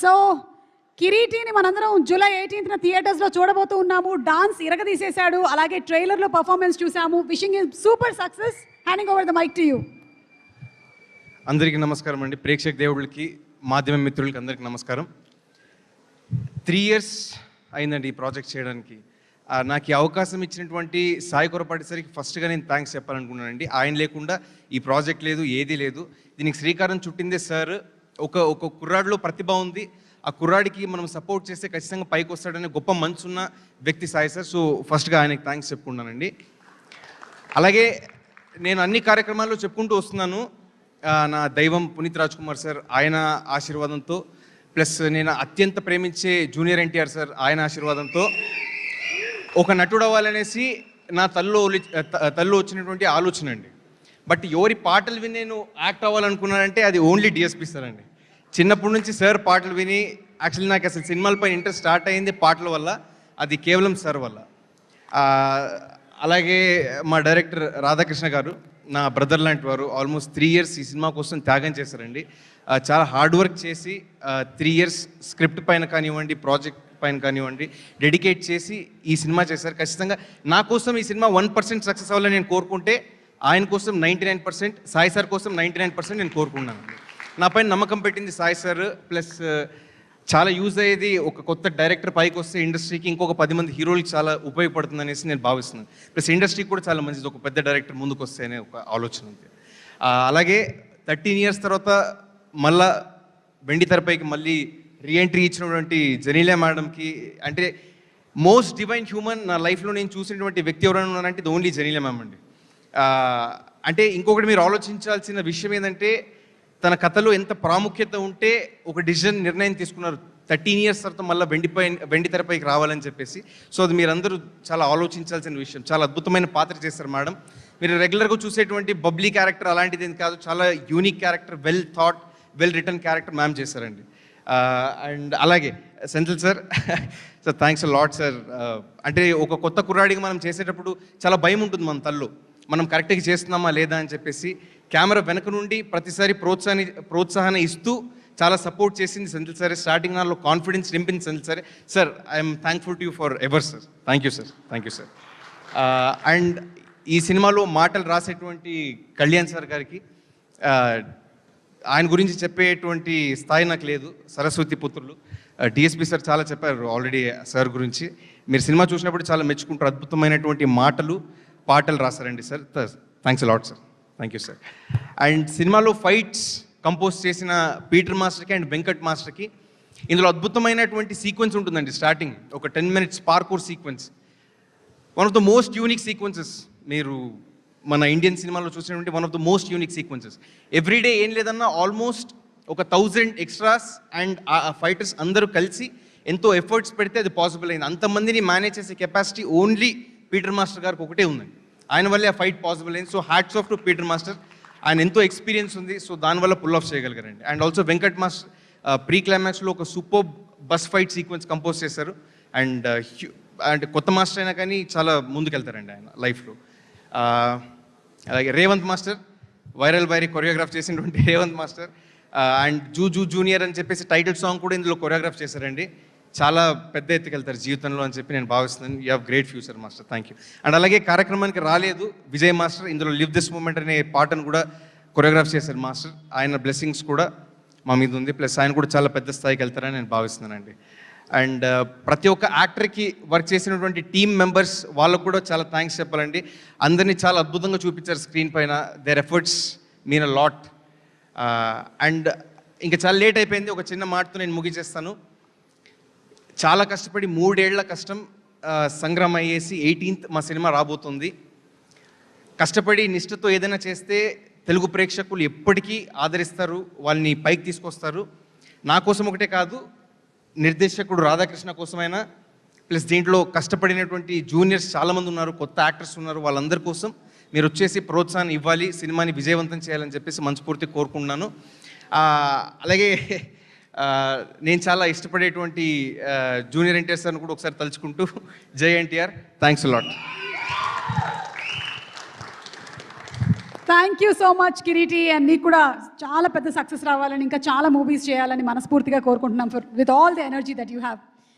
So కిరీటిని మనందరం July 18న థియేటర్స్లో చూడబోతూ ఉన్నాము. డాన్స్ ఇరగదీసేశాడు, అలాగే ట్రైలర్లో పర్ఫార్మెన్స్ చూసాము. Wishing you super success. Handing over the mic to you. అందరికీ నమస్కారం అండి. ప్రేక్షక దేవుళ్ళకి, మాధ్యమ మిత్రులకి అందరికీ నమస్కారం. 3 years అయిందండి ఈ ప్రాజెక్ట్ చేయడానికి. నాకు ఈ అవకాశం ఇచ్చినటువంటి సాయి కొరపాటి సార్కి ఫస్ట్గా నేను థ్యాంక్స్ చెప్పాలనుకున్నానండి. ఆయన లేకుండా ఈ ప్రాజెక్ట్ లేదు, ఏదీ లేదు. దీనికి శ్రీకారం చుట్టిందే సార్. ఒక కుర్రాడిలో ప్రతిభ ఉంది, ఆ కుర్రాడికి మనం సపోర్ట్ చేస్తే ఖచ్చితంగా పైకి వస్తాడనే గొప్ప మనసున్న వ్యక్తి సాయి సార్. సో ఫస్ట్గా ఆయనకి థ్యాంక్స్ చెప్పుకున్నానండి. అలాగే నేను అన్ని కార్యక్రమాల్లో చెప్పుకుంటూ వస్తున్నాను, నా దైవం పునీత్ రాజ్ కుమార్ సార్, ఆయన ఆశీర్వాదంతో, ప్లస్ నేను అత్యంత ప్రేమించే జూనియర్ ఎన్టీఆర్ సార్, ఆయన ఆశీర్వాదంతో ఒక నటుడు అవ్వాలనేసి నా తల్లో వచ్చినటువంటి ఆలోచన అండి. బట్ ఎవరి పాటలు విని నేను యాక్ట్ అవ్వాలనుకున్నానంటే అది ఓన్లీ డిఎస్పి సార్ అండి. చిన్నప్పటి నుంచి సార్ పాటలు విని యాక్చువల్లీ నాకు అసలు సినిమాలపై ఇంట్రెస్ట్ స్టార్ట్ అయింది పాటల వల్ల, అది కేవలం సార్ వల్ల. అలాగే మా డైరెక్టర్ రాధాకృష్ణ గారు నా బ్రదర్ లాంటి వారు. ఆల్మోస్ట్ 3 years ఈ సినిమా కోసం త్యాగం చేశారండి. చాలా హార్డ్ వర్క్ చేసి 3 years స్క్రిప్ట్ పైన కానివ్వండి, ప్రాజెక్ట్ పైన కానివ్వండి డెడికేట్ చేసి ఈ సినిమా చేశారు. ఖచ్చితంగా నా కోసం ఈ సినిమా 1% సక్సెస్ అవ్వాలని నేను కోరుకుంటే, ఆయన కోసం 99%, సాయి సార్ కోసం 99% నేను కోరుకున్నాను. నా పైన నమ్మకం పెట్టింది సాయి సార్. ప్లస్ చాలా యూజ్ అయ్యేది, ఒక కొత్త డైరెక్టర్ పైకి వస్తే ఇండస్ట్రీకి ఇంకొక 10 మంది హీరోలకి చాలా ఉపయోగపడుతుంది అనేసి నేను భావిస్తున్నాను. ప్లస్ ఇండస్ట్రీకి కూడా చాలా మంచిది ఒక పెద్ద డైరెక్టర్ ముందుకు వస్తే అనే ఒక ఆలోచన ఉంది. అలాగే 13 years తర్వాత మళ్ళా వెండి తెరపైకి మళ్ళీ రీఎంట్రీ ఇచ్చినటువంటి జెనీలియా మేడంకి, అంటే మోస్ట్ డివైన్ హ్యూమన్ నా లైఫ్లో నేను చూసినటువంటి వ్యక్తి ఎవరైనా ఉన్నారంటే ఇది ఓన్లీ జెనీలియా మ్యామ్ అండి. అంటే ఇంకొకటి మీరు ఆలోచించాల్సిన విషయం ఏంటంటే, తన కథలో ఎంత ప్రాముఖ్యత ఉంటే ఒక నిర్ణయం తీసుకున్నారు 13 years తర్వాత మళ్ళీ వెండి తెరపైకి రావాలని చెప్పేసి. సో అది మీరందరూ చాలా ఆలోచించాల్సిన విషయం. చాలా అద్భుతమైన పాత్ర చేస్తారు మేడం. మీరు రెగ్యులర్గా చూసేటువంటి బబ్లీ క్యారెక్టర్ అలాంటిది ఏం కాదు, చాలా unique character, well thought, well return character ma'am చేశారండి. అండ్ అలాగే Senthil sir, sir thanks lot sir. అంటే ఒక కొత్త కుర్రాడికి మనం చేసేటప్పుడు చాలా భయం ఉంటుంది మన తల్లో, మనం కరెక్ట్గా చేస్తున్నామా లేదా అని చెప్పేసి. కెమెరా వెనక నుండి ప్రతిసారి ప్రోత్సాహన ఇస్తూ చాలా సపోర్ట్ చేసింది సెంథిల్ సార్. స్టార్టింగ్ నాలో కాన్ఫిడెన్స్ నింపింది Senthil sir. Sir I'm thankful to you for ever sir. Thank you sir, thank you sir. And ఈ సినిమాలో మాటలు రాసేటువంటి కళ్యాణ్ సార్ గారికి, ఆయన గురించి చెప్పేటువంటి స్థాయి నాకు లేదు. సరస్వతి పుత్రులు డిఎస్పి సార్ చాలా చెప్పారు ఆల్రెడీ సార్ గురించి. మీరు సినిమా చూసినప్పుడు చాలా మెచ్చుకుంటారు. అద్భుతమైనటువంటి పాటలు రాశారండి sir. Thanks lot sir, thank you sir. And సినిమాలో ఫైట్స్ కంపోజ్ చేసిన పీటర్ మాస్టర్కి అండ్ వెంకట్ మాస్టర్కి. ఇందులో అద్భుతమైనటువంటి సీక్వెన్స్ ఉంటుందండి. స్టార్టింగ్ ఒక 10 minutes parkour sequence, one of the most unique sequences. మీరు మన ఇండియన్ సినిమాలో చూసినటువంటి one of the most unique sequences. Everyday ఏం లేదన్నా ఆల్మోస్ట్ ఒక 1000 extras అండ్ ఆ ఫైటర్స్ అందరూ కలిసి ఎంతో ఎఫర్ట్స్ పెడితే అది పాసిబుల్ అయింది. అంతమందిని మేనేజ్ చేసే కెపాసిటీ ఓన్లీ పీటర్ మాస్టర్ గారికి ఒకటే ఉందండి. ఆయన వల్లే ఆ ఫైట్ పాసిబుల్ అయింది. So hats off to Peter master. ఆయన ఎంతో ఎక్స్పీరియన్స్ ఉంది, సో దానివల్ల పుల్ ఆఫ్ చేయగలిగారండి. And also Venkat master pre క్లైమాక్స్లో ఒక super bus fight sequence compose చేశారు. అండ్ అంటే కొత్త మాస్టర్ అయినా కానీ చాలా ముందుకెళ్తారండి ఆయన లైఫ్లో. అలాగే రేవంత్ మాస్టర్, వైరల్ వైరీ కొరియోగ్రాఫ్ చేసినటువంటి రేవంత్ మాస్టర్. అండ్ జూనియర్ అని చెప్పేసి టైటిల్ సాంగ్ కూడా ఇందులో కొరియోగ్రాఫ్ చేశారండి. చాలా పెద్ద ఎత్తుకెళ్తారు జీవితంలో అని చెప్పి నేను భావిస్తున్నాను. You have great future master, thank you. And అలాగే కార్యక్రమానికి రాలేదు విజయ్ మాస్టర్, ఇందులో లివ్ దిస్ మూమెంట్ అనే పాటను కూడా కొరియోగ్రాఫ్ చేశారు మాస్టర్. ఆయన బ్లెస్సింగ్స్ కూడా మా మీద ఉంది. ప్లస్ ఆయన కూడా చాలా పెద్ద స్థాయికి వెళ్తారని నేను భావిస్తున్నానండి. అండ్ ప్రతి ఒక్క యాక్టర్కి వర్క్ చేసినటువంటి టీమ్ మెంబర్స్ వాళ్ళకు కూడా చాలా థ్యాంక్స్ చెప్పాలండి. అందరినీ చాలా అద్భుతంగా చూపించారు స్క్రీన్ పైన. Their efforts mean a lot. And ఇంకా చాలా లేట్ అయిపోయింది, ఒక చిన్న మాటతో నేను ముగిచేస్తాను. చాలా కష్టపడి 3 ఏళ్ల కష్టం సంగ్రామం అయ్యేసి 18th మా సినిమా రాబోతుంది. కష్టపడి నిష్ఠతో ఏదైనా చేస్తే తెలుగు ప్రేక్షకులు ఎప్పటికీ ఆదరిస్తారు, వాళ్ళని పైకి తీసుకొస్తారు. నా కోసం ఒకటే కాదు, నిర్దేశకుడు రాధాకృష్ణ కోసమైనా, ప్లస్ దీంట్లో కష్టపడినటువంటి జూనియర్స్ చాలామంది ఉన్నారు, కొత్త యాక్టర్స్ ఉన్నారు, వాళ్ళందరి కోసం మీరు వచ్చేసి ప్రోత్సాహాన్ని ఇవ్వాలి, సినిమాని విజయవంతం చేయాలని చెప్పేసి మనస్ఫూర్తి కోరుకుంటున్నాను. అలాగే నేను చాలా ఇష్టపడేటువంటి జూనియర్ ఎన్టీఆర్ సార్ని కూడా ఒకసారి తలుచుకుంటూ, జై NTR, thanks lot. Thank you so much Kireeti, and నీకు కూడా చాలా పెద్ద సక్సెస్ రావాలని, ఇంకా చాలా మూవీస్ చేయాలని మనస్ఫూర్తిగా కోరుకుంటున్నాం with all the energy that you have.